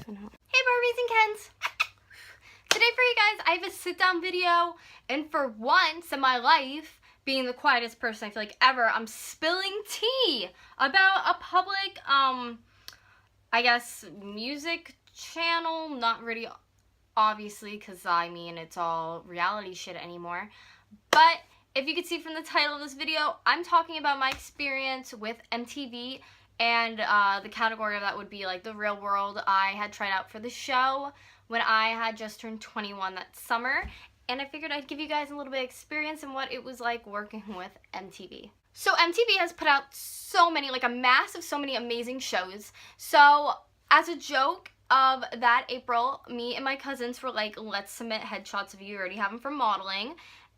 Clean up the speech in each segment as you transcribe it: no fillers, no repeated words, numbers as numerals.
Hey Barbies and Kens! Today for you guys, I have a sit-down video, and for once in my life, being the quietest person I feel like ever, I'm spilling tea about a public, I guess, music channel. Not really, obviously, because I mean, it's all reality shit anymore. But if you could see from the title of this video, I'm talking about my experience with MTV. And the category of that would be like the real world. I had tried out for the show when I had just turned 21 that summer, and I figured I'd give you guys a little bit of experience in what it was like working with MTV. So MTV has put out so many, like a mass of so many amazing shows. So as a joke of that April, me and my cousins were like, let's submit headshots of you already have them for modeling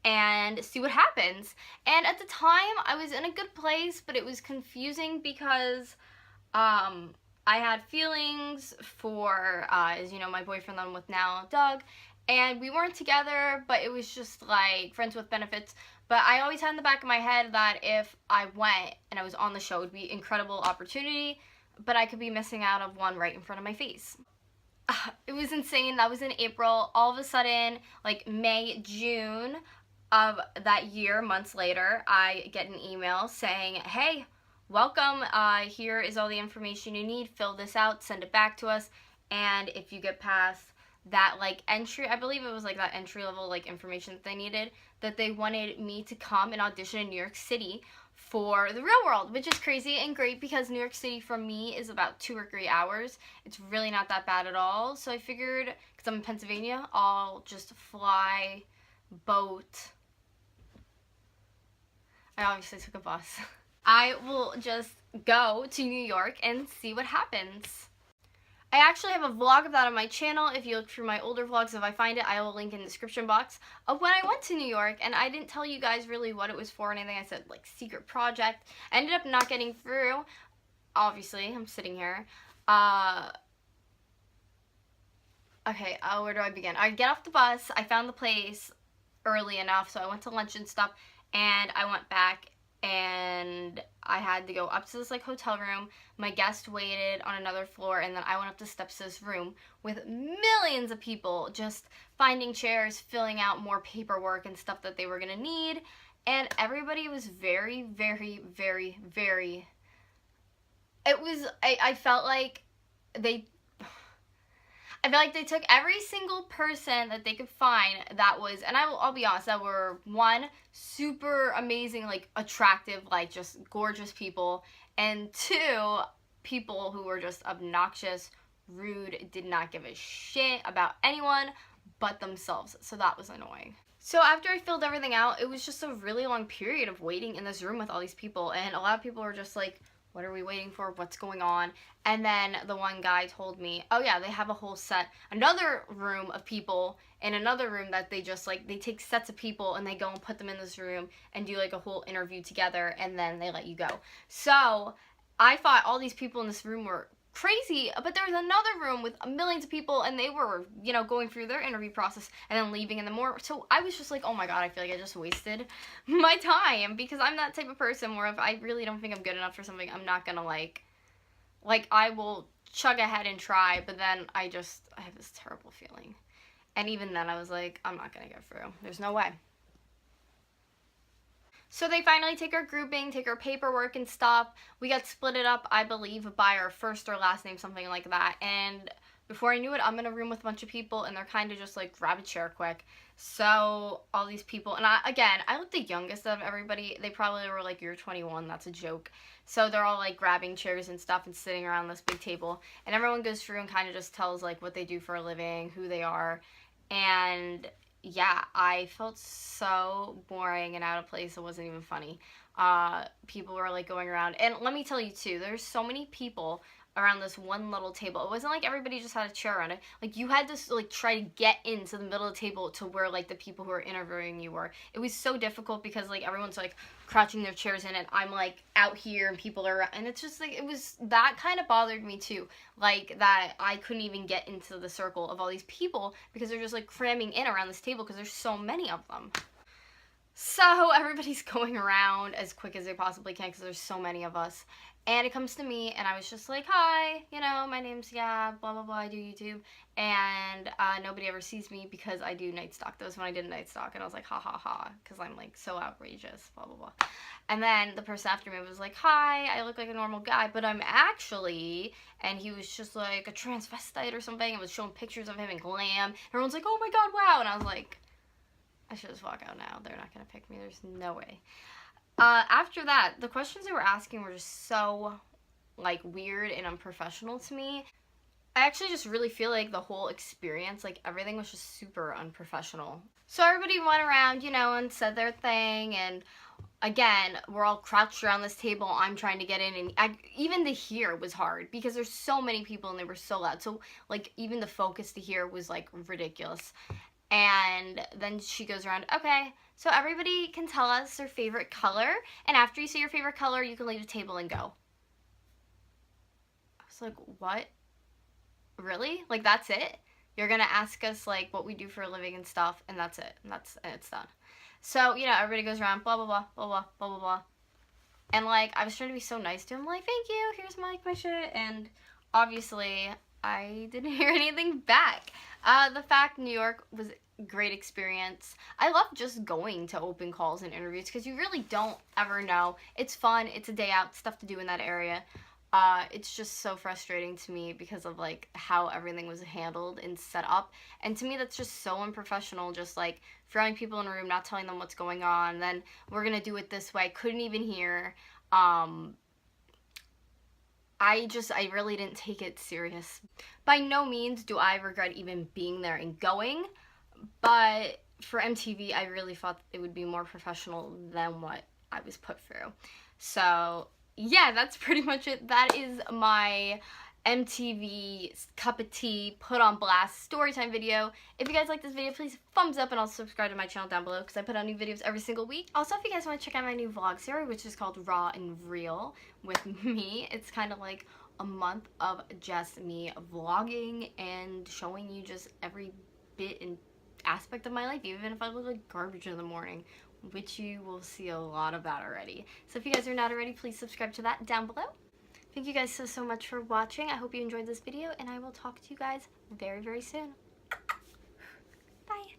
and see what happens. And at the time, I was in a good place, but it was confusing because I had feelings for, as you know, my boyfriend that I'm with now, Doug, and we weren't together, but it was just like friends with benefits. But I always had in the back of my head that if I went and I was on the show, it would be an incredible opportunity, but I could be missing out of one right in front of my face. It was insane. That was in April. All of a sudden, like May, June of that year, months later, I get an email saying, hey, welcome, here is all the information you need, fill this out, send it back to us, and if you get past that, like, entry, I believe it was, like, that entry-level, like, information that they needed, that they wanted me to come and audition in New York City for the real world, which is crazy and great because New York City for me is about 2 or 3 hours. It's really not that bad at all, so I figured, because I'm in Pennsylvania, I'll just fly, boat. I obviously took a bus. I will just go to New York and see what happens. I actually have a vlog of that on my channel. If you look through my older vlogs, if I find it, I will link in the description box of when I went to New York, and I didn't tell you guys really what it was for or anything. I said, like, secret project. I ended up not getting through. Obviously, I'm sitting here. Okay, where do I begin? I get off the bus. I found the place early enough, so I went to lunch and stuff. And I went back and I had to go up to this like hotel room. My guest waited on another floor, and then I went up the steps to this room with millions of people just finding chairs, filling out more paperwork and stuff that they were gonna need. And everybody was very, very, very, very, it was, I felt like they took every single person that they could find that was, and I'll be honest, that were, one, super amazing, like, attractive, like, just gorgeous people, and two, people who were just obnoxious, rude, did not give a shit about anyone but themselves, so that was annoying. So after I filled everything out, it was just a really long period of waiting in this room with all these people, and a lot of people were just like, what are we waiting for? What's going on? And then the one guy told me, oh yeah, they have a whole set, another room of people in another room that they just like, they take sets of people and they go and put them in this room and do like a whole interview together, and then they let you go. So I thought all these people in this room were crazy, but there was another room with millions of people, and they were, you know, going through their interview process and then leaving in the morning. So I was just like, oh my god, I feel like I just wasted my time, because I'm that type of person where if I really don't think I'm good enough for something, I'm not gonna like I will chug ahead and try, but then I have this terrible feeling. And even then I was like, I'm not gonna get through. There's no way. So they finally take our grouping, take our paperwork and stuff. We got split it up, I believe, by our first or last name, something like that. And before I knew it, I'm in a room with a bunch of people, and they're kind of just like, grab a chair quick. So all these people, and I look the youngest of everybody. They probably were like, you're 21, that's a joke. So they're all like grabbing chairs and stuff and sitting around this big table. And everyone goes through and kind of just tells like what they do for a living, who they are. And yeah, I felt so boring and out of place. It wasn't even funny. People were like going around, and let me tell you too, there's so many people around this one little table. It wasn't like everybody just had a chair around it. Like, you had to like try to get into the middle of the table to where like the people who were interviewing you were. It was so difficult because like everyone's like crouching their chairs in, and I'm like out here and people are, and it's just like, it was, that kind of bothered me too, like that I couldn't even get into the circle of all these people because they're just like cramming in around this table because there's so many of them. So everybody's going around as quick as they possibly can because there's so many of us. And it comes to me, and I was just like, hi, you know, my name's, yeah, blah, blah, blah, I do YouTube. And nobody ever sees me because I do night stalk. That was when I did night stalk, and I was like, ha, ha, ha, because I'm, like, so outrageous, blah, blah, blah. And then the person after me was like, hi, I look like a normal guy, but I'm actually, and he was just, like, a transvestite or something, and was showing pictures of him in glam. Everyone's like, oh, my God, wow. And I was like, I should just walk out now. They're not going to pick me. There's no way. After that, the questions they were asking were just so, like, weird and unprofessional to me. I actually just really feel like the whole experience, like, everything was just super unprofessional. So everybody went around, you know, and said their thing, and again, we're all crouched around this table. I'm trying to get in, and even to hear was hard because there's so many people and they were so loud. So, like, even the focus to hear was, like, ridiculous. And then she goes around, okay, so everybody can tell us their favorite color, and after you say your favorite color, you can leave the table and go. I was like, what? Really? Like, that's it? You're gonna ask us, like, what we do for a living and stuff, and that's it. And it's done. So, you know, everybody goes around, blah, blah, blah, blah, blah, blah, blah, blah. And, like, I was trying to be so nice to him, like, thank you, here's my shit, and obviously, I didn't hear anything back. The fact New York was a great experience. I love just going to open calls and interviews because you really don't ever know. It's fun. It's a day out. Stuff to do in that area. It's just so frustrating to me because of, like, how everything was handled and set up. And to me, that's just so unprofessional. Just, like, throwing people in a room, not telling them what's going on. Then we're going to do it this way. Couldn't even hear. I really didn't take it serious. By no means do I regret even being there and going, but for MTV, I really thought it would be more professional than what I was put through. So, yeah, that's pretty much it. That is my MTV cup of tea, put on blast storytime video. If you guys like this video, please thumbs up and also subscribe to my channel down below because I put out new videos every single week. Also, if you guys want to check out my new vlog series, which is called Raw and Real with me, it's kind of like a month of just me vlogging and showing you just every bit and aspect of my life, even if I look like garbage in the morning, which you will see a lot of that already. So if you guys are not already, please subscribe to that down below. Thank you guys so much for watching. I hope you enjoyed this video, and I will talk to you guys very, very soon. Bye.